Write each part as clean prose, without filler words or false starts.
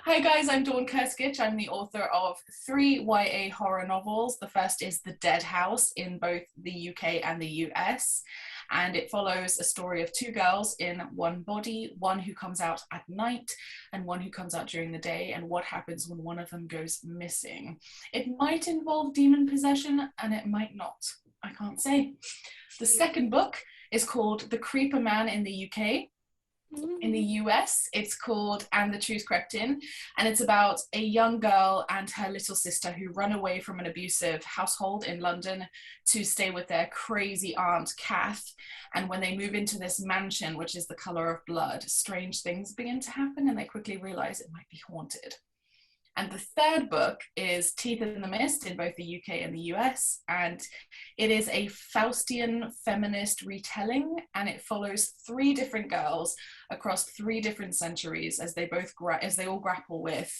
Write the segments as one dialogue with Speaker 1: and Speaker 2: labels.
Speaker 1: Hi guys, I'm Dawn Kurtagich. I'm the author of 3 YA horror novels. The first is The Dead House in both the UK and the US. And it follows a story of two girls in one body, one who comes out at night and one who comes out during the day, and what happens when one of them goes missing. It might involve demon possession and it might not. I can't say. The second book is called The Creeper Man in the UK. In the US, it's called And the Truth Crept In, and it's about a young girl and her little sister who run away from an abusive household in London to stay with their crazy aunt, Kath. And when they move into this mansion, which is the color of blood, strange things begin to happen, and they quickly realize it might be haunted. And the third book is Teeth in the Mist in both the UK and the US, and it is a Faustian feminist retelling, and it follows three different girls across three different centuries as they all grapple with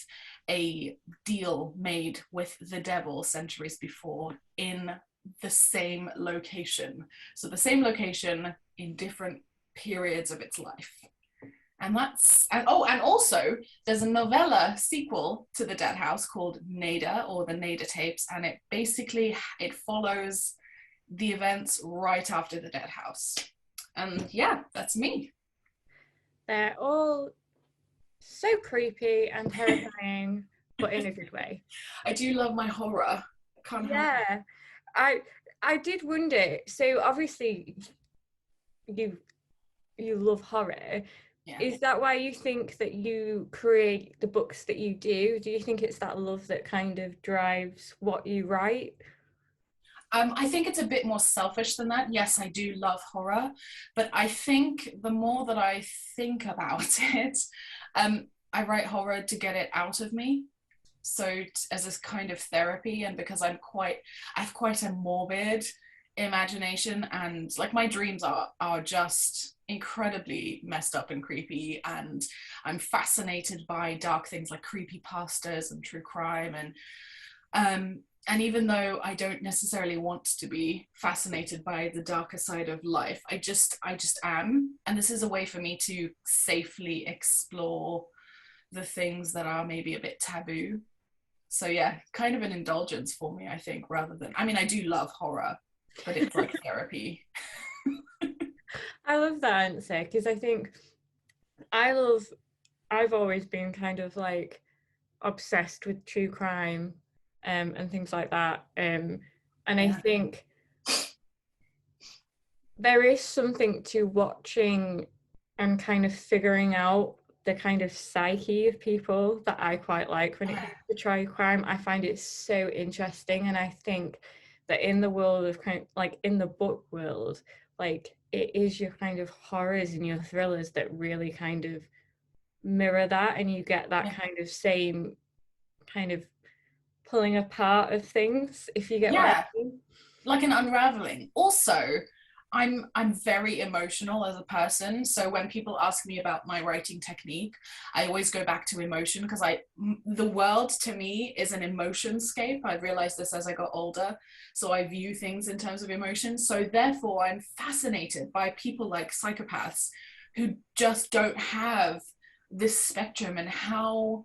Speaker 1: a deal made with the devil centuries before in the same location. So the same location in different periods of its life. And also there's a novella sequel to The Dead House called Nada, or the Nada Tapes, and it follows the events right after The Dead House. And yeah, that's me.
Speaker 2: They're all so creepy and terrifying, but in a good way.
Speaker 1: I do love my horror.
Speaker 2: Yeah, I did wonder. So obviously, you love horror.
Speaker 1: Yeah.
Speaker 2: Is that why you think that you create the books that you do? Do you think it's that love that kind of drives what you write?
Speaker 1: I think it's a bit more selfish than that. Yes, I do love horror, but I think the more that I think about it, I write horror to get it out of me. So as a kind of therapy, and because I have quite a morbid imagination, and like my dreams are just incredibly messed up and creepy, and I'm fascinated by dark things like creepypastas and true crime, and even though I don't necessarily want to be fascinated by the darker side of life, I just am, and this is a way for me to safely explore the things that are maybe a bit taboo. So yeah, kind of an indulgence for me, I think, rather than, I mean, I do love horror, but it's like therapy.
Speaker 2: I love that answer, because I think I've always been kind of like obsessed with true crime and things like that. And I think there is something to watching and kind of figuring out the kind of psyche of people that I quite like when it comes to true crime. I find it so interesting, and I think that in the world of kind of like in the book world, like it is your kind of horrors and your thrillers that really kind of mirror that, and you get that kind of same kind of pulling apart of things, if you get what I mean.
Speaker 1: Like an unraveling. Also, I'm very emotional as a person, so when people ask me about my writing technique, I always go back to emotion, because the world to me is an emotionscape. I realized this as I got older, so I view things in terms of emotion. So therefore I'm fascinated by people like psychopaths who just don't have this spectrum, and how,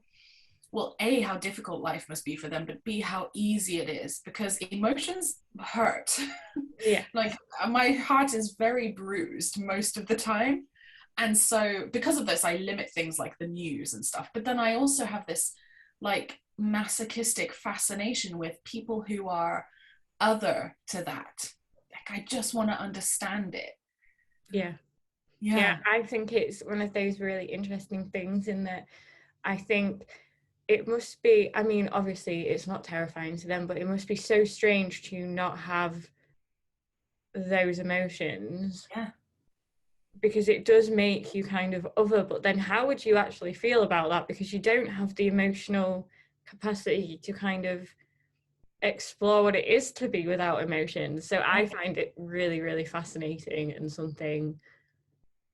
Speaker 1: well, A, how difficult life must be for them, but B, how easy it is, because emotions hurt.
Speaker 2: Yeah.
Speaker 1: Like my heart is very bruised most of the time. And so because of this, I limit things like the news and stuff. But then I also have this like masochistic fascination with people who are other to that. Like I just want to understand it.
Speaker 2: Yeah, I think it's one of those really interesting things in that I think it must be, I mean, obviously it's not terrifying to them, but it must be so strange to not have those emotions.
Speaker 1: Yeah.
Speaker 2: Because it does make you kind of other, but then how would you actually feel about that? Because you don't have the emotional capacity to kind of explore what it is to be without emotions. So I find it really, really fascinating, and something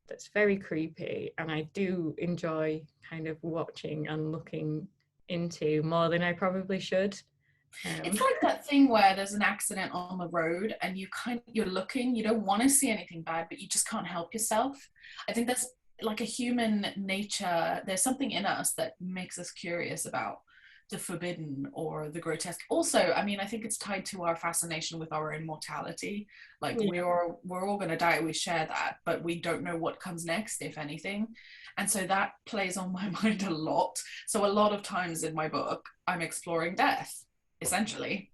Speaker 2: that's very creepy, and I do enjoy kind of watching and looking into more than I probably should.
Speaker 1: It's like that thing where there's an accident on the road and you're looking, you don't want to see anything bad, but you just can't help yourself. I think that's like a human nature, there's something in us that makes us curious about the forbidden or the grotesque. Also, I mean, I think it's tied to our fascination with our own mortality. Like
Speaker 2: Yeah.
Speaker 1: we're all going to die, we share that, but we don't know what comes next, if anything. And so that plays on my mind a lot. So a lot of times in my book I'm exploring death, essentially.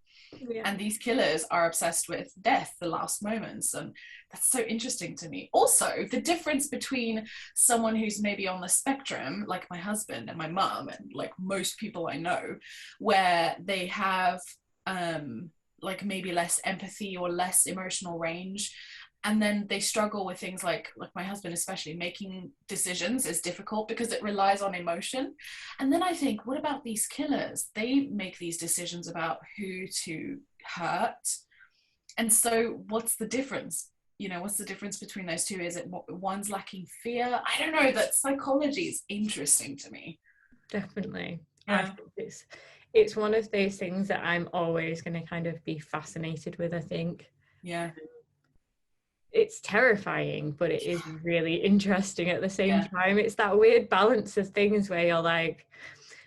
Speaker 2: Yeah.
Speaker 1: And these killers are obsessed with death, the last moments, and that's so interesting to me. Also, the difference between someone who's maybe on the spectrum, like my husband and my mum and like most people I know, where they have like maybe less empathy or less emotional range, and then they struggle with things like my husband especially, making decisions is difficult because it relies on emotion. And then I think, what about these killers? They make these decisions about who to hurt. And so what's the difference? You know, what's the difference between those two? Is it one's lacking fear? I don't know. That psychology is interesting to me.
Speaker 2: Definitely.
Speaker 1: Yeah.
Speaker 2: I think it's one of those things that I'm always going to kind of be fascinated with, I think.
Speaker 1: Yeah.
Speaker 2: It's terrifying, but it is really interesting at the same time. It's that weird balance of things where you're like,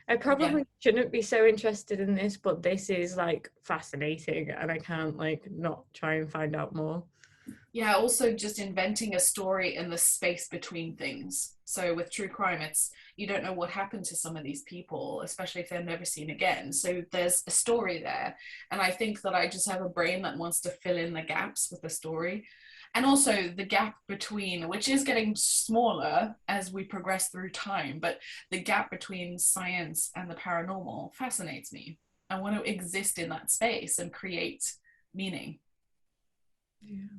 Speaker 2: I probably shouldn't be so interested in this, but this is like fascinating and I can't like not try and find out more.
Speaker 1: Yeah, also just inventing a story in the space between things. So with true crime, it's, you don't know what happened to some of these people, especially if they're never seen again. So there's a story there. And I think that I just have a brain that wants to fill in the gaps with the story. And also the gap between, which is getting smaller as we progress through time, but the gap between science and the paranormal fascinates me. I want to exist in that space and create meaning.
Speaker 2: Yeah.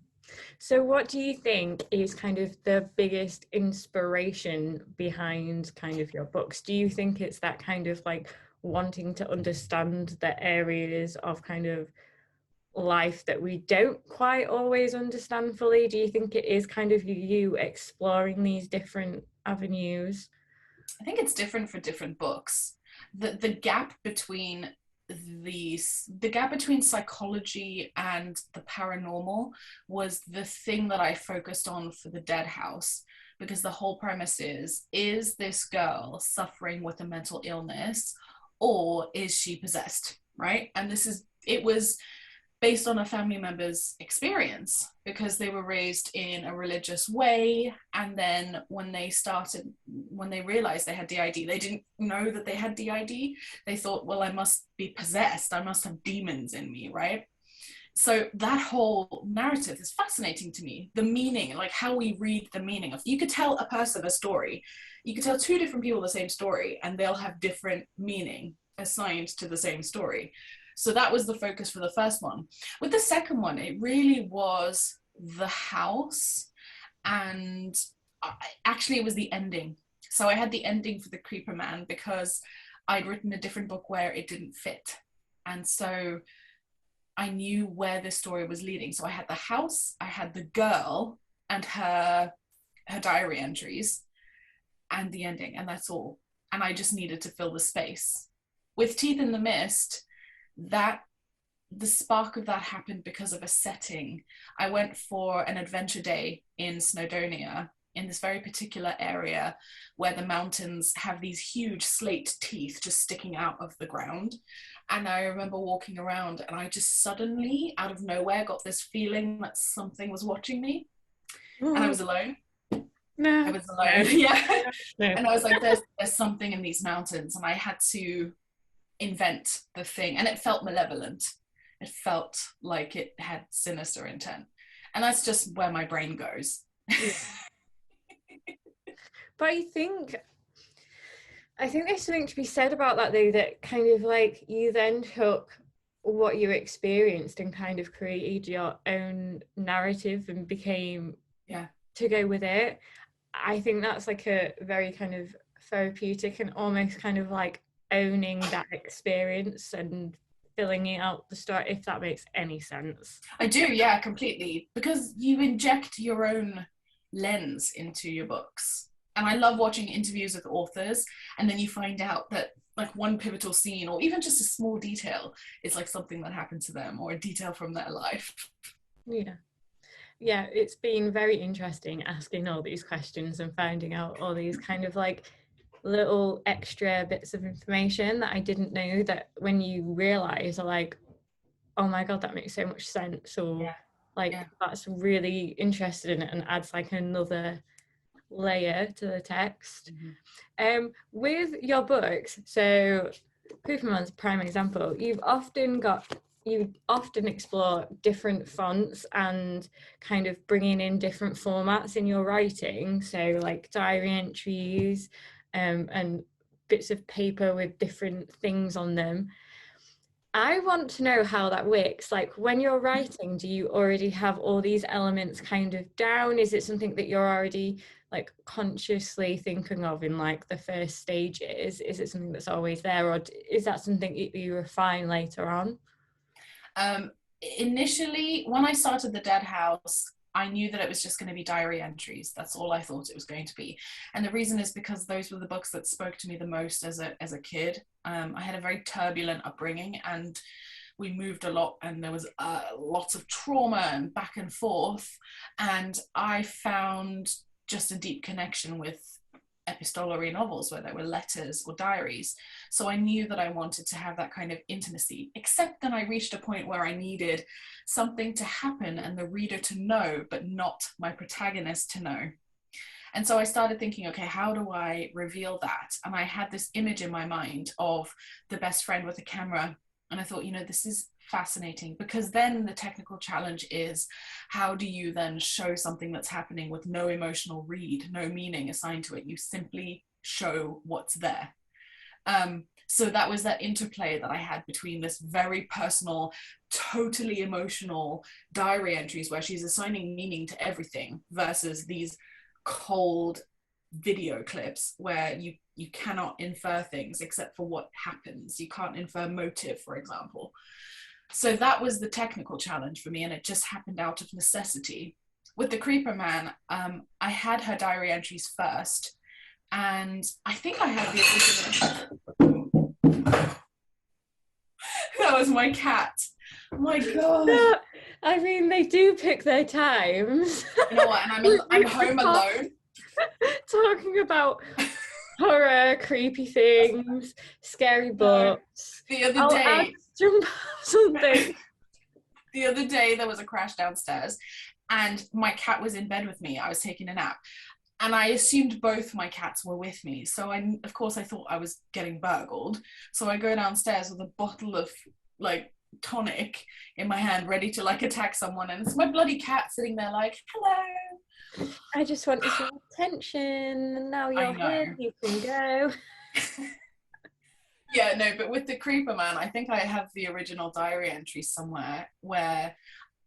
Speaker 2: So what do you think is kind of the biggest inspiration behind kind of your books? Do you think it's that kind of like wanting to understand the areas of kind of life that we don't quite always understand fully? Do you think it is kind of you exploring these different avenues?
Speaker 1: I think it's different for different books. The gap between the gap between psychology and the paranormal was the thing that I focused on for the Dead House, because the whole premise is this girl suffering with a mental illness or is she possessed, right? And it was based on a family member's experience because they were raised in a religious way. And then when they realized they had DID, they didn't know that they had DID. They thought, well, I must be possessed. I must have demons in me, right? So that whole narrative is fascinating to me. The meaning, like how we read the meaning of, you could tell a person a story. You could tell two different people the same story and they'll have different meaning assigned to the same story. So that was the focus for the first one. With the second one, it really was the house, and actually it was the ending. So I had the ending for the Creeper Man because I'd written a different book where it didn't fit. And so I knew where the story was leading. So I had the house, I had the girl and her diary entries and the ending, and that's all. And I just needed to fill the space. With Teeth in the Mist, that the spark of that happened because of a setting. I went for an adventure day in Snowdonia, in this very particular area where the mountains have these huge slate teeth just sticking out of the ground. And I remember walking around and I just suddenly, out of nowhere, got this feeling that something was watching me. And I was alone.
Speaker 2: No.
Speaker 1: I was alone. Yeah. No. And I was like, there's something in these mountains. And I had to invent the thing, and it felt malevolent. It felt like it had sinister intent, and that's just where my brain goes. Yeah.
Speaker 2: But I think there's something to be said about that though, that kind of like you then took what you experienced and kind of created your own narrative and became to go with it. I think that's like a very kind of therapeutic and almost kind of like owning that experience and filling it out the story, if that makes any sense.
Speaker 1: I do, yeah, completely, because you inject your own lens into your books. And I love watching interviews with authors, and then you find out that like one pivotal scene or even just a small detail is like something that happened to them or a detail from their life.
Speaker 2: Yeah. Yeah, it's been very interesting asking all these questions and finding out all these kind of like little extra bits of information that I didn't know, that when you realize are like, oh my god, that makes so much sense, or like that's really interested in it and adds like another layer to the text. With your books, so Cooperman's a prime example, you often explore different fonts and kind of bringing in different formats in your writing, so like diary entries, and bits of paper with different things on them. I want to know how that works. Like when you're writing, do you already have all these elements kind of down? Is it something that you're already like consciously thinking of in like the first stages? Is it something that's always there, or is that something you refine later on?
Speaker 1: Initially, when I started the Dead House, I knew that it was just going to be diary entries. That's all I thought it was going to be. And the reason is because those were the books that spoke to me the most as a kid. I had a very turbulent upbringing, and we moved a lot, and there was lots of trauma and back and forth. And I found just a deep connection with epistolary novels where there were letters or diaries. So I knew that I wanted to have that kind of intimacy, except then I reached a point where I needed something to happen and the reader to know, but not my protagonist to know. And so I started thinking, okay, how do I reveal that? And I had this image in my mind of the best friend with a camera. And I thought, this is fascinating, because then the technical challenge is, how do you then show something that's happening with no emotional read, no meaning assigned to it? You simply show what's there. So that was that interplay that I had between this very personal, totally emotional diary entries where she's assigning meaning to everything, versus these cold video clips where you cannot infer things except for what happens. You can't infer motive, for example. So that was the technical challenge for me, and it just happened out of necessity. With the Creeper Man, I had her diary entries first, and I think I had the original. That was my cat. Oh my god.
Speaker 2: I mean, they do pick their times.
Speaker 1: You know what? And I'm home alone.
Speaker 2: Talking about horror, creepy things, scary books.
Speaker 1: The other day,
Speaker 2: something.
Speaker 1: The other day there was a crash downstairs, and my cat was in bed with me. I was taking a nap, and I assumed both my cats were with me. So of course I thought I was getting burgled. So I go downstairs with a bottle of like tonic in my hand, ready to like attack someone, and it's my bloody cat sitting there like, hello.
Speaker 2: I just wanted some attention. Now you're here, you can go.
Speaker 1: Yeah, no, but with the Creeper Man, I think I have the original diary entry somewhere where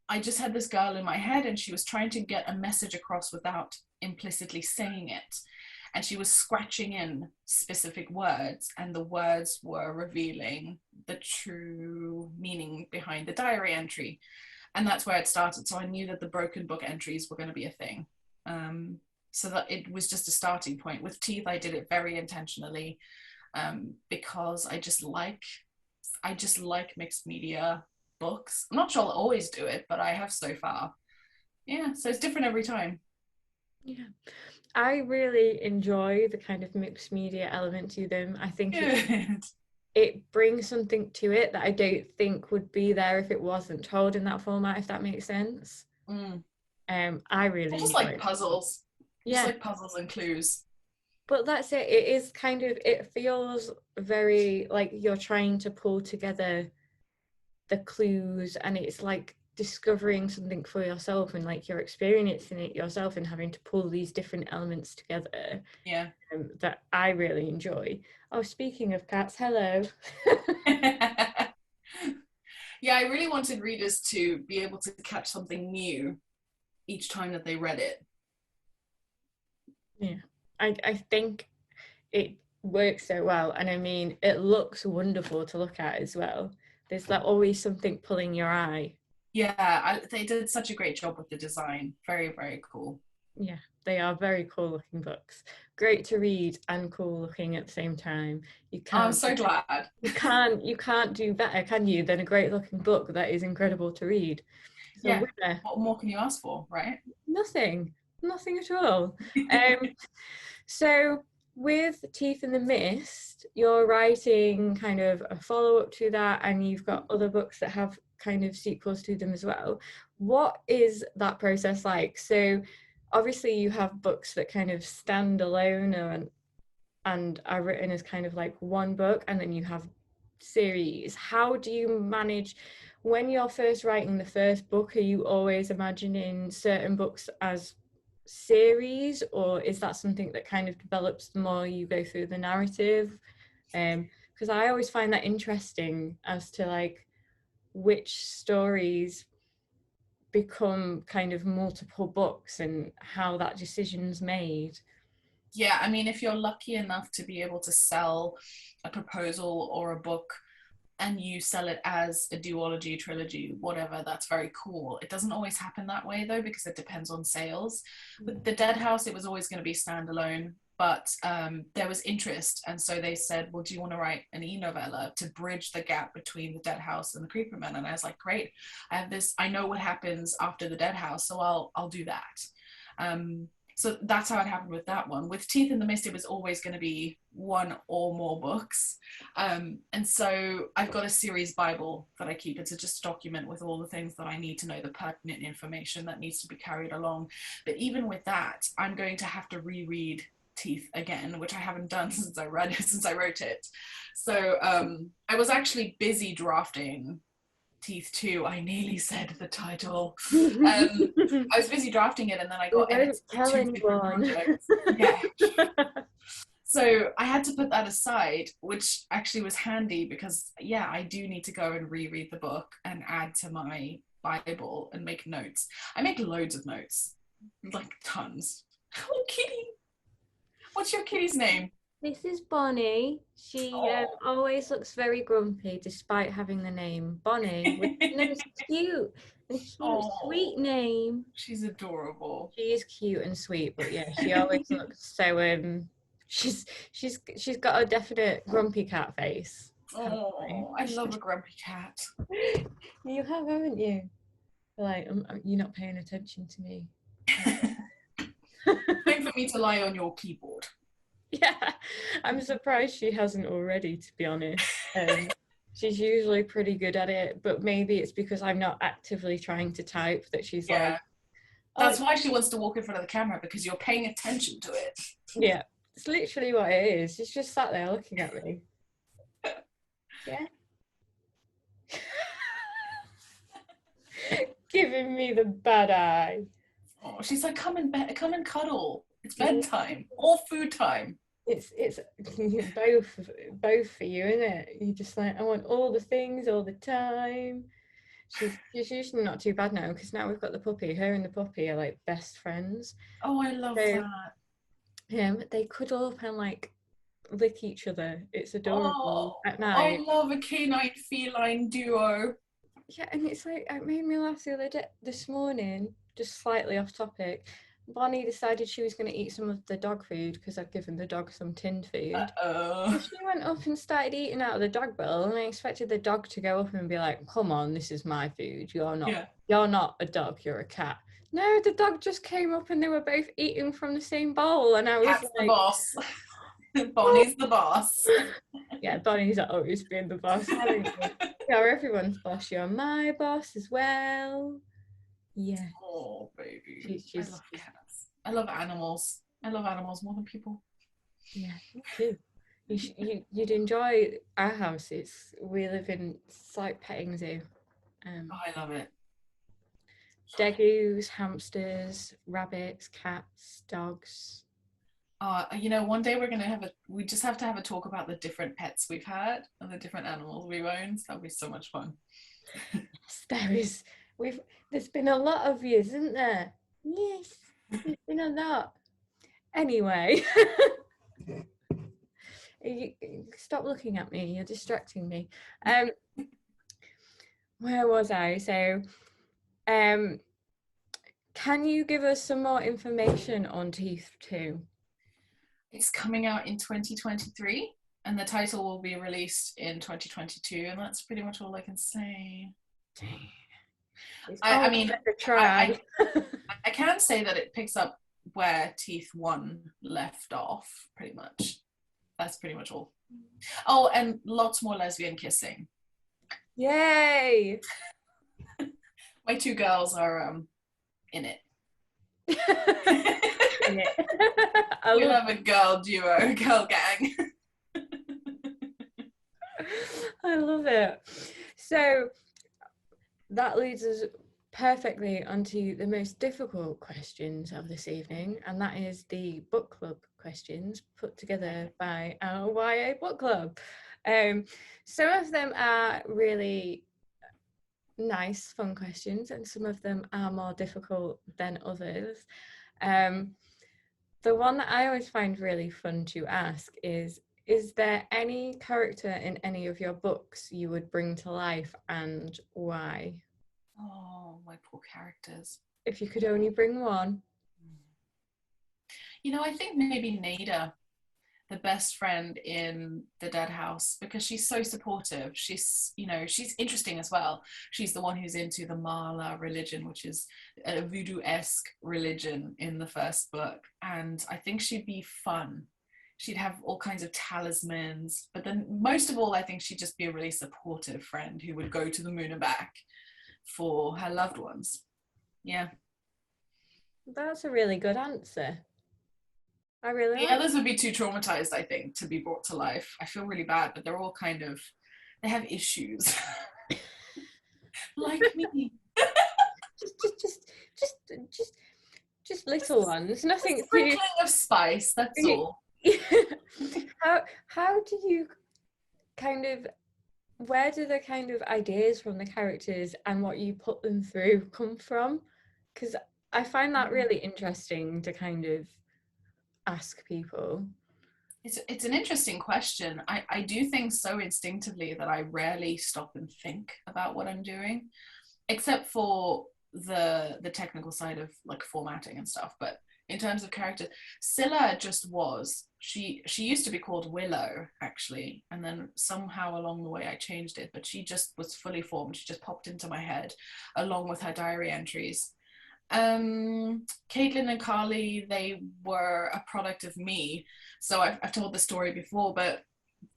Speaker 1: I just had this girl in my head, and she was trying to get a message across without implicitly saying it. And she was scratching in specific words, and the words were revealing the true meaning behind the diary entry. And that's where it started. So I knew that the broken book entries were going to be a thing. So that it was just a starting point. With Teeth, I did it very intentionally, because I just like mixed media books. I'm not sure I'll always do it, but I have so far. Yeah, so it's different every time.
Speaker 2: Yeah, I really enjoy the kind of mixed media element to them. I think it brings something to it that I don't think would be there if it wasn't told in that format, if that makes sense. I really
Speaker 1: just like puzzles.
Speaker 2: Yeah,
Speaker 1: just like puzzles and clues.
Speaker 2: But that's it. It is kind of, it feels very like you're trying to pull together the clues, and it's like discovering something for yourself, and like you're experiencing it yourself and having to pull these different elements together.
Speaker 1: Yeah.
Speaker 2: That I really enjoy. Oh, speaking of cats, hello.
Speaker 1: Yeah, I really wanted readers to be able to catch something new each time that they read it.
Speaker 2: Yeah, I think it works so well, and I mean it looks wonderful to look at as well. There's like always something pulling your eye.
Speaker 1: Yeah, they did such a great job with the design. Very, very cool.
Speaker 2: Yeah, they are very cool looking books. Great to read and cool looking at the same time.
Speaker 1: I'm so glad.
Speaker 2: You can't do better, can you, than a great looking book that is incredible to read. It's a
Speaker 1: Yeah.
Speaker 2: winner.
Speaker 1: What more can you ask for, right?
Speaker 2: Nothing at all. So with Teeth in the Mist, you're writing kind of a follow-up to that, and you've got other books that have kind of sequels to them as well. What is that process like? So obviously you have books that kind of stand alone and are written as kind of like one book, and then you have series. How do you manage when you're first writing the first book? Are you always imagining certain books as series, or is that something that kind of develops the more you go through the narrative? Because I always find that interesting as to like which stories become kind of multiple books and how that decision's made.
Speaker 1: Yeah, I mean, if you're lucky enough to be able to sell a proposal or a book and you sell it as a duology, trilogy, whatever, that's very cool. It doesn't always happen that way though, because it depends on sales. With The Dead House, it was always going to be standalone, but there was interest. And so they said, well, do you want to write an e-novella to bridge the gap between The Dead House and The Creeper Men? And I was like, great, I have this, I know what happens after The Dead House, so I'll do that. So that's how it happened with that one. With Teeth in the Mist, it was always going to be one or more books. And so I've got a series Bible that I keep. It's just a document with all the things that I need to know, the pertinent information that needs to be carried along. But even with that, I'm going to have to reread Teeth again, which I haven't done since I wrote it. So I was actually busy drafting Teeth 2. I nearly said the title. I was busy drafting it, and then I got edits for two different projects. Yeah. So I had to put that aside, which actually was handy because, yeah, I do need to go and reread the book and add to my Bible and make notes. I make loads of notes, like tons. Oh, kitty. What's your kitty's name?
Speaker 2: This is Bonnie. She
Speaker 1: Oh.
Speaker 2: always looks very grumpy despite having the name Bonnie, which is cute. A cute,
Speaker 1: Oh,
Speaker 2: sweet name.
Speaker 1: she's adorable.
Speaker 2: She is cute and sweet, but yeah, she always looks so she's got a definite grumpy cat face.
Speaker 1: Oh, I love a grumpy cat.
Speaker 2: You have, haven't you? Like, you're not paying attention to me.
Speaker 1: Time for me to lie on your keyboard.
Speaker 2: Yeah, I'm surprised she hasn't already, to be honest. She's usually pretty good at it, but maybe it's because I'm not actively trying to type that she's like...
Speaker 1: That's why she wants to walk in front of the camera, because you're paying attention to it.
Speaker 2: Yeah, it's literally what it is. She's just sat there looking at me. Yeah. Giving me the bad eye.
Speaker 1: Oh, she's like, come and cuddle. It's bedtime or food time.
Speaker 2: It's both for you, isn't it? You're just like, I want all the things all the time. She's usually not too bad now, because now we've got the puppy. Her and the puppy are like best friends.
Speaker 1: Oh, I love that.
Speaker 2: Yeah, they cuddle up and like lick each other. It's adorable at night.
Speaker 1: I love a canine feline duo.
Speaker 2: Yeah, and it's like, it made me laugh this morning, just slightly off topic. Bonnie decided she was going to eat some of the dog food because I'd given the dog some tinned food. So she went up and started eating out of the dog bowl, and I expected the dog to go up and be like, come on, this is my food. You're not a dog, you're a cat. No, the dog just came up and they were both eating from the same bowl, and I was
Speaker 1: Cat's
Speaker 2: like...
Speaker 1: the boss. Bonnie's the boss.
Speaker 2: Yeah, Bonnie's always been the boss, haven't you? You're everyone's boss. You're my boss as well. Yeah.
Speaker 1: Oh, baby. I love cats. I love animals. I love animals more than people.
Speaker 2: Yeah, me too. You'd enjoy our house. We live in, it's like petting zoo.
Speaker 1: I love it.
Speaker 2: Degus, hamsters, rabbits, cats, dogs.
Speaker 1: One day we just have to have a talk about the different pets we've had and the different animals we've owned. That'll be so much fun.
Speaker 2: Yes, there's been a lot of you, isn't there? Yes, there's been a lot. Anyway, stop looking at me. You're distracting me. Where was I? So, can you give us some more information on Teeth 2?
Speaker 1: It's coming out in 2023, and the title will be released in 2022, and that's pretty much all I can say.
Speaker 2: It's
Speaker 1: I
Speaker 2: all
Speaker 1: mean,
Speaker 2: worth a try.
Speaker 1: I can say that it picks up where Teeth 1 left off, pretty much. That's pretty much all. Oh, and lots more lesbian kissing.
Speaker 2: Yay!
Speaker 1: My two girls are in it.
Speaker 2: In it.
Speaker 1: We love a girl duo, girl gang.
Speaker 2: I love it. So that leads us perfectly onto the most difficult questions of this evening, and that is the book club questions put together by our YA book club. Some of them are really nice, fun questions, and some of them are more difficult than others. The one that I always find really fun to ask is there any character in any of your books you would bring to life, and why?
Speaker 1: Oh, my poor characters.
Speaker 2: If you could only bring one.
Speaker 1: You know, I think maybe Nada, the best friend in the Dead House, because she's so supportive. She's, you know, she's interesting as well. She's the one who's into the Mala religion, which is a voodoo-esque religion in the first book. And I think she'd be fun. She'd have all kinds of talismans, but then most of all, I think she'd just be a really supportive friend who would go to the moon and back for her loved ones. Yeah.
Speaker 2: That's a really good answer. I really
Speaker 1: The
Speaker 2: like
Speaker 1: others would be too traumatized, I think, to be brought to life. I feel really bad, but they're all kind of, they have issues. Like me.
Speaker 2: just little ones. Nothing
Speaker 1: A sprinkling of spice, that's all.
Speaker 2: How do you kind of, where do the kind of ideas from the characters and what you put them through come from? Because I find that really interesting to kind of ask people.
Speaker 1: It's an interesting question. I do things so instinctively that I rarely stop and think about what I'm doing, except for the technical side of like formatting and stuff. But in terms of character, Scylla just was. She used to be called Willow, actually, and then somehow along the way I changed it, but she just was fully formed. She just popped into my head along with her diary entries. Caitlin and Carly, they were a product of me. So I've told the story before, but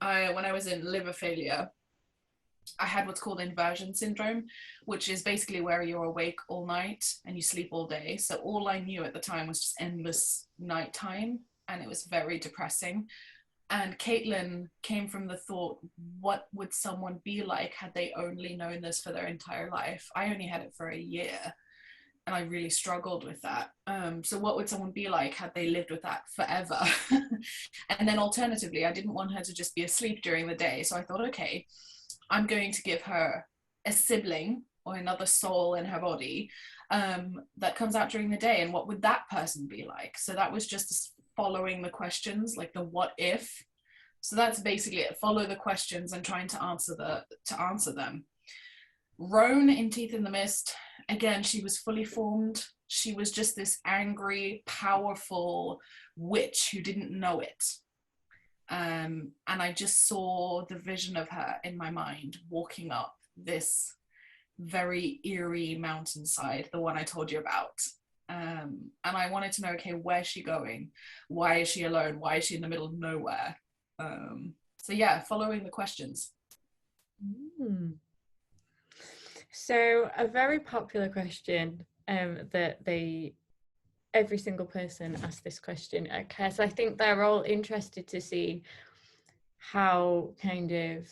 Speaker 1: when I was in liver failure, I had what's called inversion syndrome, which is basically where you're awake all night and you sleep all day. So all I knew at the time was just endless nighttime, and it was very depressing. And Caitlin came from the thought, what would someone be like had they only known this for their entire life? I only had it for a year, and I really struggled with that. So what would someone be like had they lived with that forever? And then alternatively, I didn't want her to just be asleep during the day. So I thought, okay, I'm going to give her a sibling or another soul in her body that comes out during the day. And what would that person be like? So that was just following the questions, like the what if. So that's basically it. Follow the questions and trying to answer them. Roan in Teeth in the Mist, again, she was fully formed. She was just this angry, powerful witch who didn't know it. And I just saw the vision of her in my mind walking up this very eerie mountainside, the one I told you about. And I wanted to know, okay, where's she going? Why is she alone? Why is she in the middle of nowhere? So yeah, following the questions.
Speaker 2: Mm. So a very popular question that every single person asks this question because I think they're all interested to see how kind of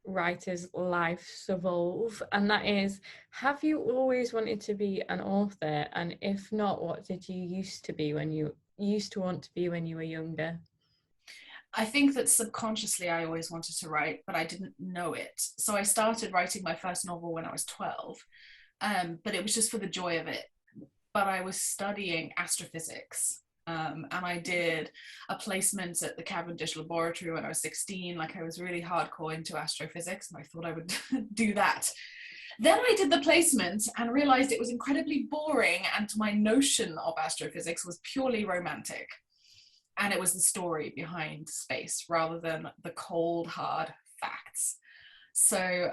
Speaker 2: writers' lives evolve, and that is, have you always wanted to be an author? And if not, what did you used to want to be when you were younger?
Speaker 1: I think that subconsciously I always wanted to write, but I didn't know it. So I started writing my first novel when I was 12, but it was just for the joy of it. But I was studying astrophysics, and I did a placement at the Cavendish Laboratory when I was 16. Like, I was really hardcore into astrophysics, and I thought I would do that. Then I did the placement and realized it was incredibly boring, and my notion of astrophysics was purely romantic. And it was the story behind space rather than the cold, hard facts. So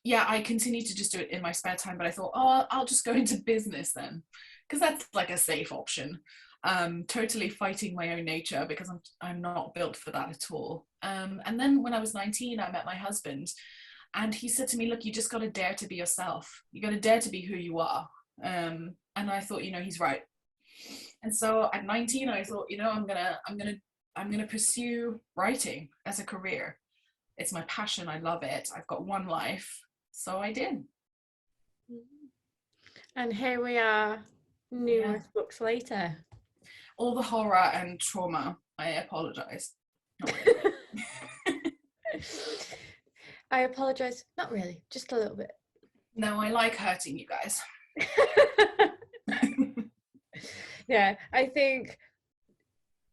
Speaker 1: yeah, I continue to just do it in my spare time, but I thought, oh, I'll just go into business then, because that's like a safe option. Totally fighting my own nature because I'm not built for that at all. And then when I was 19, I met my husband, and he said to me, look, you just got to dare to be yourself. You got to dare to be who you are. And I thought, he's right. And so at 19, I thought, I'm gonna pursue writing as a career. It's my passion. I love it. I've got one life. So I did.
Speaker 2: And here we are, numerous books later.
Speaker 1: All the horror and trauma. I apologize. Not really.
Speaker 2: I apologize. Not really, just a little bit.
Speaker 1: No, I like hurting you guys.
Speaker 2: Yeah, I think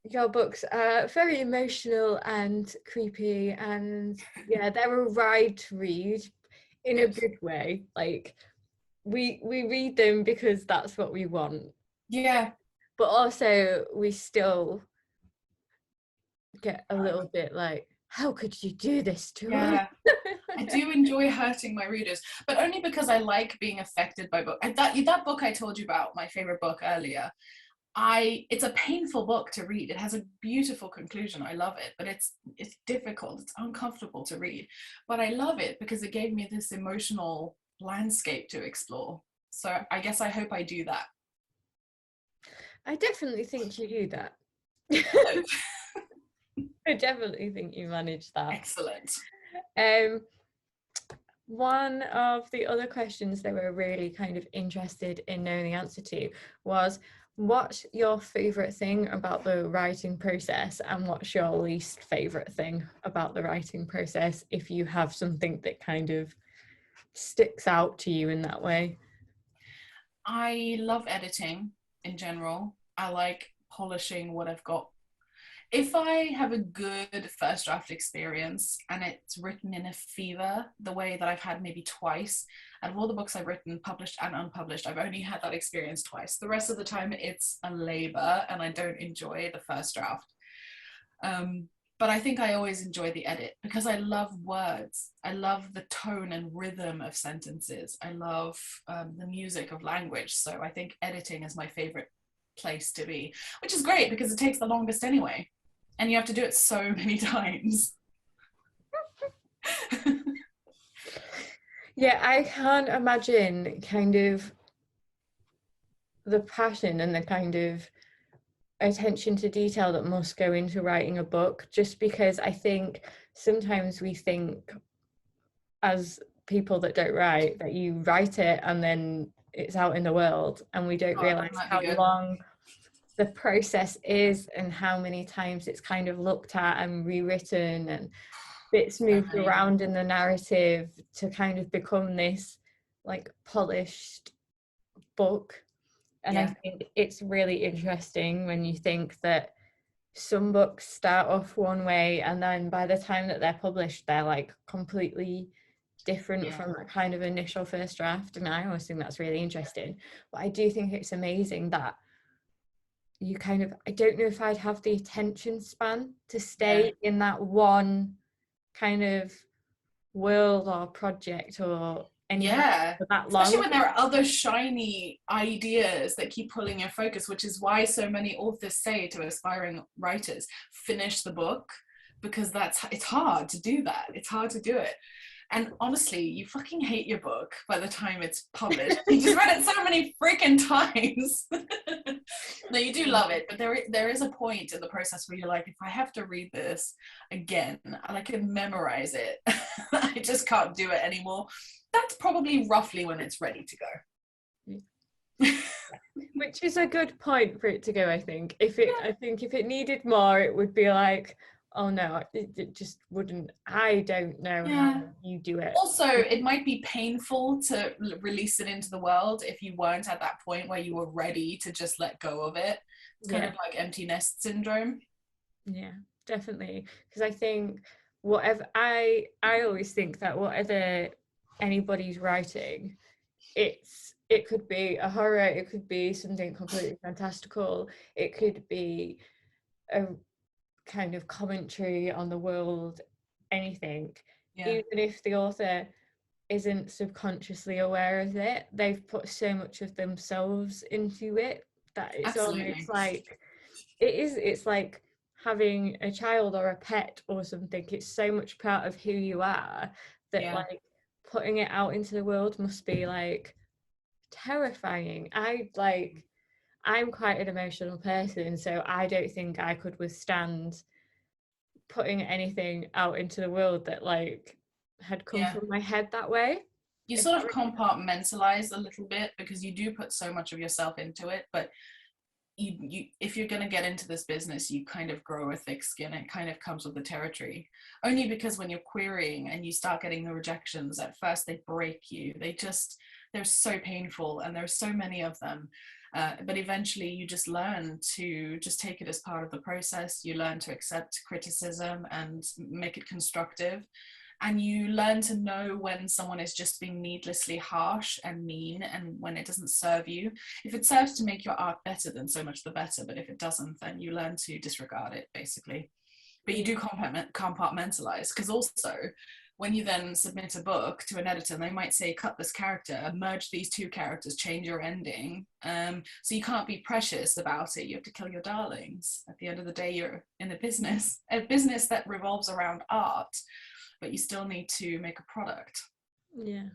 Speaker 2: your books are very emotional and creepy, and yeah, they're a ride to read in a good way. Like we read them because that's what we want.
Speaker 1: Yeah.
Speaker 2: But also we still get a little bit like, how could you do this to us?
Speaker 1: I do enjoy hurting my readers, but only because I like being affected by books. That book I told you about, my favorite book earlier, it's a painful book to read. It has a beautiful conclusion. I love it, but it's difficult. It's uncomfortable to read, but I love it because it gave me this emotional landscape to explore. So I guess I hope I do that.
Speaker 2: I definitely think you do that. I definitely think you manage that.
Speaker 1: Excellent.
Speaker 2: One of the other questions they were really kind of interested in knowing the answer to was, what's your favorite thing about the writing process, and what's your least favorite thing about the writing process, if you have something that kind of sticks out to you in that way?
Speaker 1: I love editing in general. I like polishing what I've got. If I have a good first draft experience and it's written in a fever, the way that I've had maybe twice, out of all the books I've written, published and unpublished, I've only had that experience twice. The rest of the time it's a labor and I don't enjoy the first draft. But I think I always enjoy the edit because I love words. I love the tone and rhythm of sentences. I love the music of language. So I think editing is my favorite place to be, which is great because it takes the longest anyway. And you have to do it so many times.
Speaker 2: Yeah, I can't imagine kind of the passion and the kind of attention to detail that must go into writing a book, just because I think sometimes we think, as people that don't write, that you write it and then it's out in the world, and we don't realize how long the process is and how many times it's kind of looked at and rewritten and bits moved around in the narrative to kind of become this like polished book. And I think it's really interesting when you think that some books start off one way and then by the time that they're published they're like completely different from that kind of initial first draft. And I always think that's really interesting, but I do think it's amazing that you kind of, I don't know if I'd have the attention span to stay in that one kind of world or project or anything for that long.
Speaker 1: Especially when there are other shiny ideas that keep pulling your focus, which is why so many authors say to aspiring writers, finish the book, because it's hard to do that. It's hard to do it. And honestly, you fucking hate your book by the time it's published. You just read it so many freaking times. No, you do love it, but there is a point in the process where you're like, if I have to read this again, and I can memorize it, I just can't do it anymore. That's probably roughly when it's ready to go.
Speaker 2: Which is a good point for it to go, I think. I think if it needed more, it would be like, oh no, it just wouldn't. I don't know how you do it.
Speaker 1: Also, it might be painful to release it into the world if you weren't at that point where you were ready to just let go of it. It's kind of like empty nest syndrome.
Speaker 2: Yeah, definitely. Because I think whatever, I always think that whatever anybody's writing, it could be a horror, it could be something completely fantastical, it could be a kind of commentary on the world, anything. Even if the author isn't subconsciously aware of it. They've put so much of themselves into it that it's almost
Speaker 1: Absolutely.
Speaker 2: like it's like having a child or a pet or something. It's so much part of who you are that
Speaker 1: Yeah.
Speaker 2: like putting it out into the world must be like terrifying. I'm quite an emotional person, so I don't think I could withstand putting anything out into the world that like had come
Speaker 1: Yeah.
Speaker 2: from my head that way.
Speaker 1: You
Speaker 2: If
Speaker 1: sort
Speaker 2: that
Speaker 1: of
Speaker 2: makes
Speaker 1: compartmentalize a little bit because you do put so much of yourself into it, but you if you're going to get into this business, you kind of grow a thick skin. It kind of comes with the territory, only because when you're querying and you start getting the rejections, at first they break you. They're so painful, and there's so many of them, but eventually you just learn to just take it as part of the process. You learn to accept criticism and make it constructive, and you learn to know when someone is just being needlessly harsh and mean, and when it doesn't serve you. If it serves to make your art better, then so much the better, but if it doesn't, then you learn to disregard it, basically. But you do compartmentalize, because also when you then submit a book to an editor, they might say, cut this character, merge these two characters, change your ending. So you can't be precious about it. You have to kill your darlings. At the end of the day, you're in a business that revolves around art, but you still need to make a product.
Speaker 2: Yeah.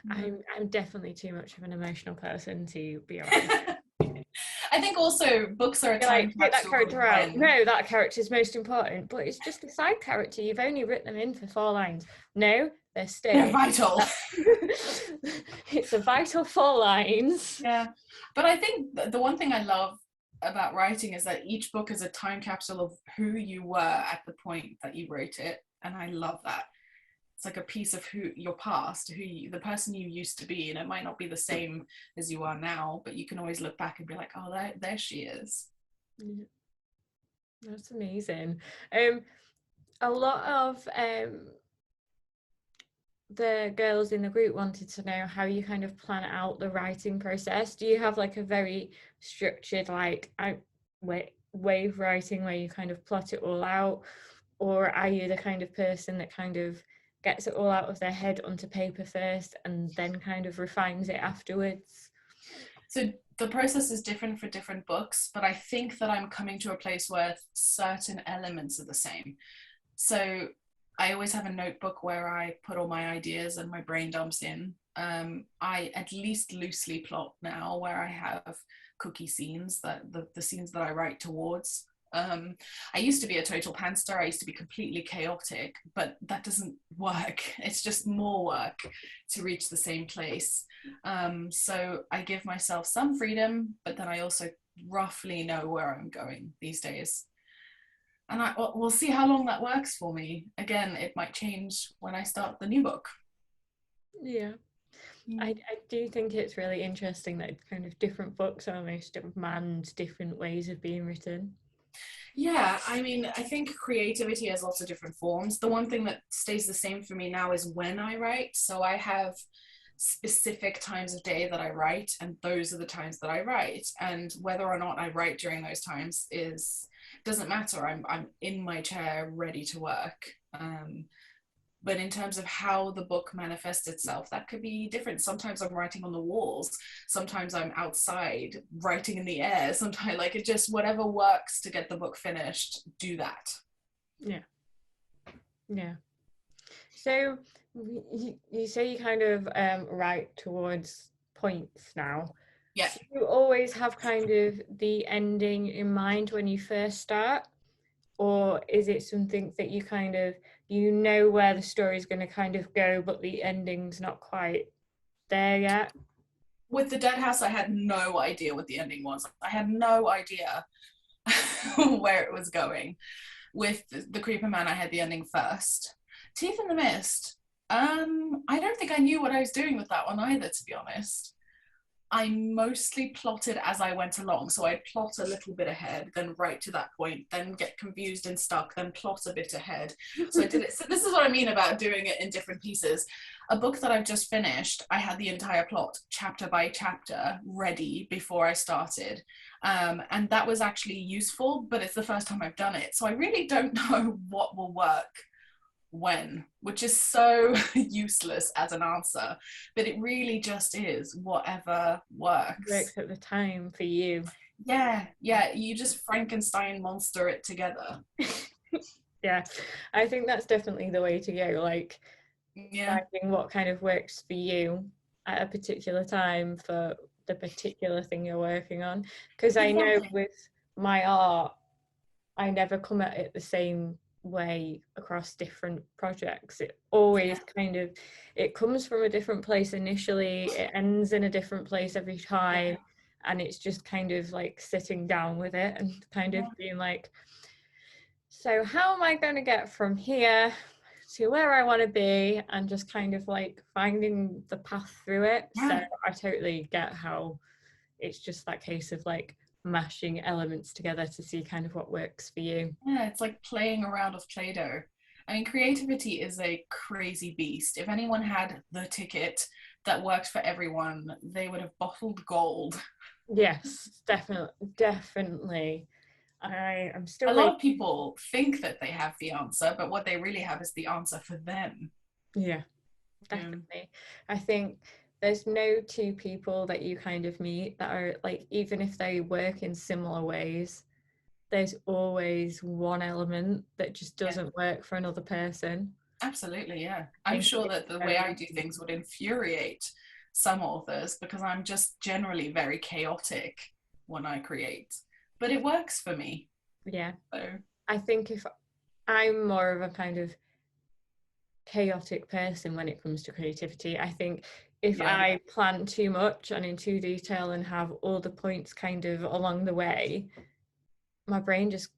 Speaker 2: I'm definitely too much of an emotional person to be around.
Speaker 1: I think also books are a
Speaker 2: You're
Speaker 1: time
Speaker 2: like, take that
Speaker 1: capsule of
Speaker 2: character out.
Speaker 1: when.
Speaker 2: No, that character is most important, but it's just a side character. You've only written them in for 4 lines. No, they're
Speaker 1: They're
Speaker 2: staying.
Speaker 1: vital.
Speaker 2: It's a vital 4 lines.
Speaker 1: Yeah, but I think the one thing I love about writing is that each book is a time capsule of who you were at the point that you wrote it, and I love that. It's like a piece of who your past, the person you used to be, and it might not be the same as you are now, but you can always look back and be like, oh, there she is.
Speaker 2: Yeah, that's amazing. A lot of the girls in the group wanted to know how you kind of plan out the writing process. Do you have like a very structured way of writing where you kind of plot it all out, or are you the kind of person that kind of gets it all out of their head onto paper first and then kind of refines it afterwards?
Speaker 1: So the process is different for different books, but I think that I'm coming to a place where certain elements are the same. So I always have a notebook where I put all my ideas and my brain dumps in. I at least loosely plot now, where I have cookie scenes, that the scenes that I write towards. I used to be a total pantser. I used to be completely chaotic, but that doesn't work. It's just more work to reach the same place. So I give myself some freedom, but then I also roughly know where I'm going these days. And we'll see how long that works for me. Again, it might change when I start the new book.
Speaker 2: Yeah. I do think it's really interesting that kind of different books almost demand different ways of being written.
Speaker 1: Yeah, I mean, I think creativity has lots of different forms. The one thing that stays the same for me now is when I write. So I have specific times of day that I write, and those are the times that I write. And whether or not I write during those times doesn't matter. I'm in my chair ready to work. But in terms of how the book manifests itself, that could be different. Sometimes I'm writing on the walls, sometimes I'm outside writing in the air, sometimes like it just, whatever works to get the book finished, do that.
Speaker 2: Yeah. So you say you kind of write towards points now.
Speaker 1: Yeah.
Speaker 2: Do you always have kind of the ending in mind when you first start? Or is it something that you kind of, where the story's going to kind of go, but the ending's not quite there yet?
Speaker 1: With The Dead House, I had no idea what the ending was. I had no idea where it was going. With The Creeper Man, I had the ending first. Teeth in the Mist, I don't think I knew what I was doing with that one either, to be honest. I mostly plotted as I went along. So I'd plot a little bit ahead, then right to that point, then get confused and stuck, then plot a bit ahead. So I did it. So this is what I mean about doing it in different pieces. A book that I've just finished, I had the entire plot chapter by chapter ready before I started. And that was actually useful, but it's the first time I've done it. So I really don't know what will work when, which is so useless as an answer, but it really just is whatever works.
Speaker 2: Works at the time for you.
Speaker 1: Yeah, yeah, you just Frankenstein monster it together.
Speaker 2: Yeah, I think that's definitely the way to go, like
Speaker 1: Yeah,
Speaker 2: finding what kind of works for you at a particular time for the particular thing you're working on. Because I know
Speaker 1: exactly.
Speaker 2: with my art, I never come at it the same way across different projects. It always kind of, it comes from a different place initially, it ends in a different place every
Speaker 1: Yeah,
Speaker 2: time, and it's just kind of like sitting down with it and kind of
Speaker 1: yeah,
Speaker 2: being like, so how am I going to get from here to where I want to be, and just kind of like finding the path through it. So
Speaker 1: yeah.
Speaker 2: I totally get how it's just that case of like mashing elements together to see kind of what works for you.
Speaker 1: Yeah, it's like playing around with Play-Doh. I mean, creativity is a crazy beast. If anyone had the ticket that worked for everyone, they would have bottled gold.
Speaker 2: Yes, definitely. I am
Speaker 1: A
Speaker 2: still
Speaker 1: lot
Speaker 2: waiting.
Speaker 1: of people think that they have the answer, but what they really have is the answer for them.
Speaker 2: Yeah,
Speaker 1: Yeah.
Speaker 2: definitely. I think there's no two people that you kind of meet that are like, even if they work in similar ways, there's always one element that just
Speaker 1: Yeah,
Speaker 2: doesn't work for another person.
Speaker 1: absolutely. Yeah.
Speaker 2: I
Speaker 1: I'm
Speaker 2: think
Speaker 1: sure
Speaker 2: it's
Speaker 1: that the way I
Speaker 2: very,
Speaker 1: do things would infuriate some authors because I'm just generally very chaotic when I create, but it works for me.
Speaker 2: yeah.
Speaker 1: So,
Speaker 2: I think if I'm more of a kind of chaotic person when it comes to creativity, I think if
Speaker 1: yeah.
Speaker 2: I plan too much and in too detail and have all the points kind of along the way, my brain just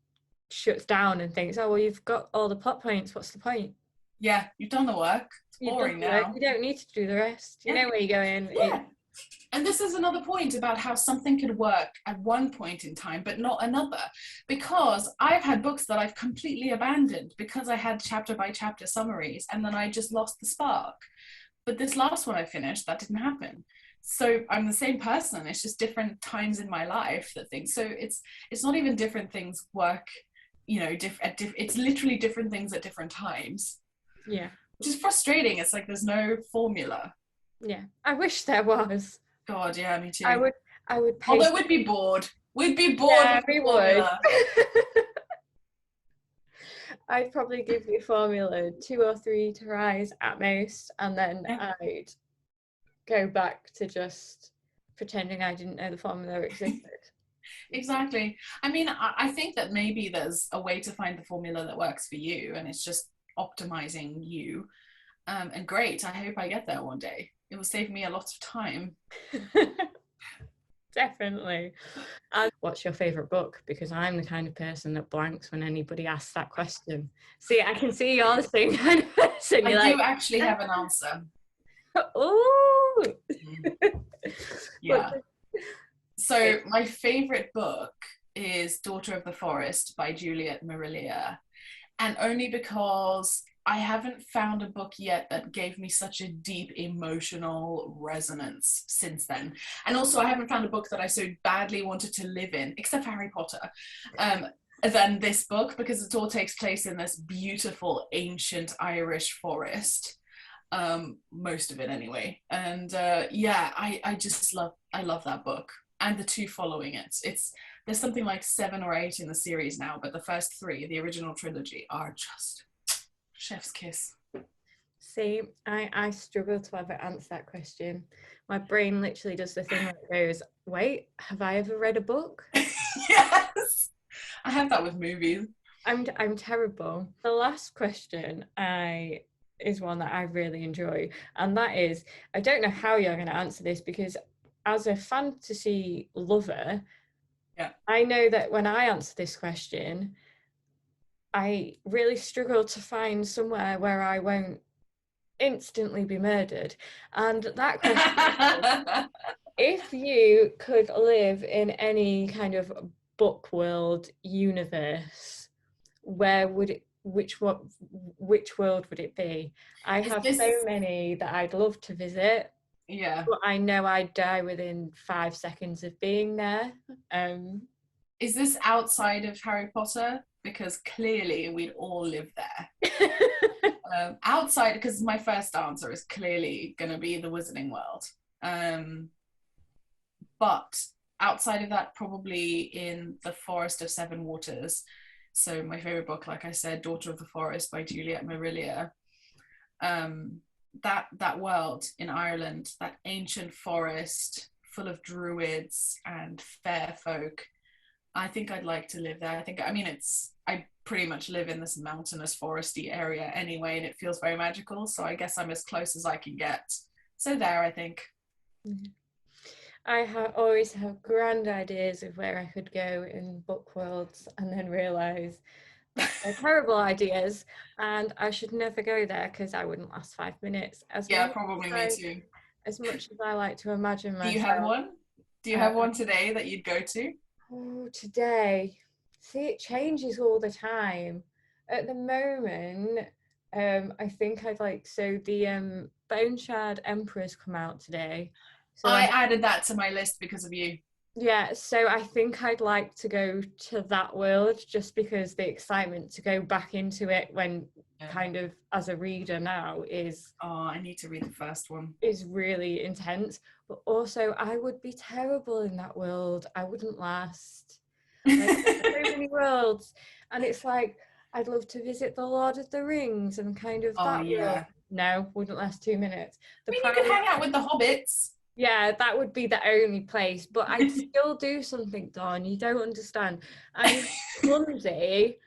Speaker 2: shuts down and thinks, oh, well, you've got all the plot points. What's the point?
Speaker 1: Yeah, you've done the work. It's
Speaker 2: You've done
Speaker 1: boring
Speaker 2: the work.
Speaker 1: now.
Speaker 2: You don't need to do the rest. You
Speaker 1: Yeah.
Speaker 2: know where you're going.
Speaker 1: Yeah. And this is another point about how something could work at one point in time, but not another. Because I've had books that I've completely abandoned because I had chapter by chapter summaries and then I just lost the spark. But this last one I finished, that didn't happen. So I'm the same person. It's just different times in my life that things. So it's not even different things work, it's literally different things at different times,
Speaker 2: Yeah.
Speaker 1: which is frustrating. It's like there's no formula.
Speaker 2: Yeah. I wish there was.
Speaker 1: God, yeah, me
Speaker 2: I
Speaker 1: too.
Speaker 2: would I would pay.
Speaker 1: Although we'd be bored. We'd be bored
Speaker 2: Yeah,
Speaker 1: with the
Speaker 2: we would.
Speaker 1: formula.
Speaker 2: I'd probably give the formula 2 or 3 tries at most, and then
Speaker 1: Yeah,
Speaker 2: I'd go back to just pretending I didn't know the formula existed.
Speaker 1: exactly. I mean, I think that maybe there's a way to find the formula that works for you, and it's just optimizing you. And great. I hope I get there one day. It will save me a lot of time.
Speaker 2: Definitely. And what's your favorite book? Because I'm the kind of person that blanks when anybody asks that question. See, I can see you're the same kind of person.
Speaker 1: I
Speaker 2: You're
Speaker 1: do
Speaker 2: like,
Speaker 1: actually have an answer.
Speaker 2: oh,
Speaker 1: Yeah. So my favorite book is Daughter of the Forest by Juliet Marillier. And only because I haven't found a book yet that gave me such a deep emotional resonance since then. And also I haven't found a book that I so badly wanted to live in, except for Harry Potter, than this book, because it all takes place in this beautiful ancient Irish forest. Most of it anyway. And yeah, I love that book. And the two following it. There's something like 7 or 8 in the series now, but the first 3, the original trilogy, are just chef's kiss.
Speaker 2: see, I struggle to ever answer that question. My brain literally does the thing where it goes, wait, have I ever read a book?
Speaker 1: Yes, I have that with movies.
Speaker 2: I'm terrible. The last question is one that I really enjoy, and that is, I don't know how you're going to answer this, because as a fantasy lover,
Speaker 1: Yeah.
Speaker 2: I know that when I answer this question, I really struggle to find somewhere where I won't instantly be murdered. And that question, if you could live in any kind of book world universe, where would it, which world would it be? I
Speaker 1: Is
Speaker 2: have so
Speaker 1: this,
Speaker 2: many that I'd love to visit,
Speaker 1: yeah.
Speaker 2: but I know I'd die within 5 seconds of being there.
Speaker 1: Is this outside of Harry Potter? Because clearly we'd all live there. Outside, because my first answer is clearly going to be the Wizarding World. But outside of that, probably in the Forest of Seven Waters. So my favorite book, like I said, Daughter of the Forest by Juliet Marillier. That world in Ireland, that ancient forest full of druids and fair folk. I think I'd like to live there. I pretty much live in this mountainous foresty area anyway, and it feels very magical. So I guess I'm as close as I can get. So there, I think.
Speaker 2: I always have grand ideas of where I could go in book worlds, and then realise that they're terrible ideas, and I should never go there because I wouldn't last 5 minutes.
Speaker 1: Probably me too.
Speaker 2: As much as I like to imagine myself.
Speaker 1: Do you have one? Do you have one today that you'd go to?
Speaker 2: Oh, today. See, it changes all the time. At the moment, I think the Bone Shard Emperor's come out today.
Speaker 1: So I added that to my list because of you.
Speaker 2: Yeah, so I think I'd like to go to that world just because the excitement to go back into it when kind of as a reader now is...
Speaker 1: Oh, I need to read the first one.
Speaker 2: ...is really intense. But also, I would be terrible in that world. I wouldn't last. Like, so many worlds. And it's like, I'd love to visit the Lord of the Rings and kind of that world. No, wouldn't last 2 minutes.
Speaker 1: You could hang out with the hobbits.
Speaker 2: Yeah, that would be the only place, but I'd still do something, Dawn. You don't understand. I'm clumsy,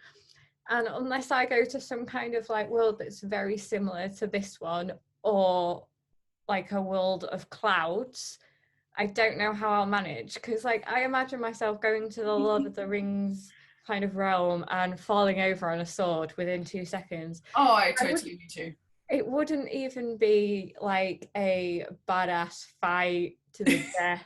Speaker 2: and unless I go to some kind of like world that's very similar to this one, or like a world of clouds, I don't know how I'll manage. Because like I imagine myself going to the Lord of the Rings kind of realm and falling over on a sword within 2 seconds.
Speaker 1: Oh, I totally me too.
Speaker 2: It wouldn't even be like a badass fight to the death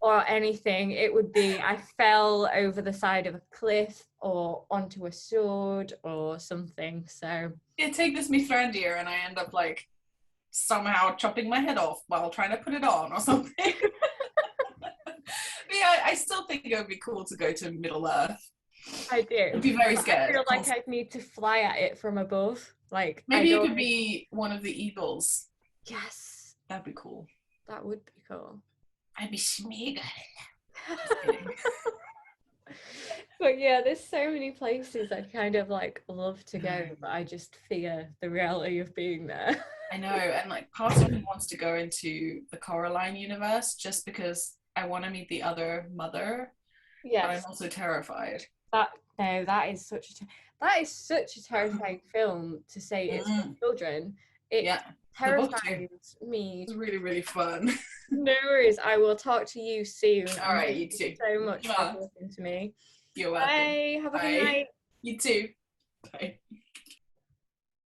Speaker 2: or anything. It would be I fell over the side of a cliff or onto a sword or something. So
Speaker 1: yeah, take this Mithrandir and I end up like somehow chopping my head off while trying to put it on or something. Yeah, I still think it would be cool to go to Middle Earth.
Speaker 2: I do.
Speaker 1: I'd be very scared.
Speaker 2: I feel like I'd need to fly at it from above. Like
Speaker 1: maybe you could be one of the eagles.
Speaker 2: Yes,
Speaker 1: that'd be cool.
Speaker 2: That would be cool.
Speaker 1: I'd be Smeagol.
Speaker 2: But yeah, there's so many places I'd kind of like love to go, but I just fear the reality of being there.
Speaker 1: I know, and like part of me wants to go into the Coraline universe just because I want to meet the other mother. Yes. But I'm also terrified.
Speaker 2: That is such a terrifying film to say it's for children. It terrifies me.
Speaker 1: It's really, really fun.
Speaker 2: No worries. I will talk to you soon.
Speaker 1: All right, you too.
Speaker 2: Thank you so much for listening to me.
Speaker 1: You're welcome.
Speaker 2: Bye. Have a good night.
Speaker 1: You too. Bye.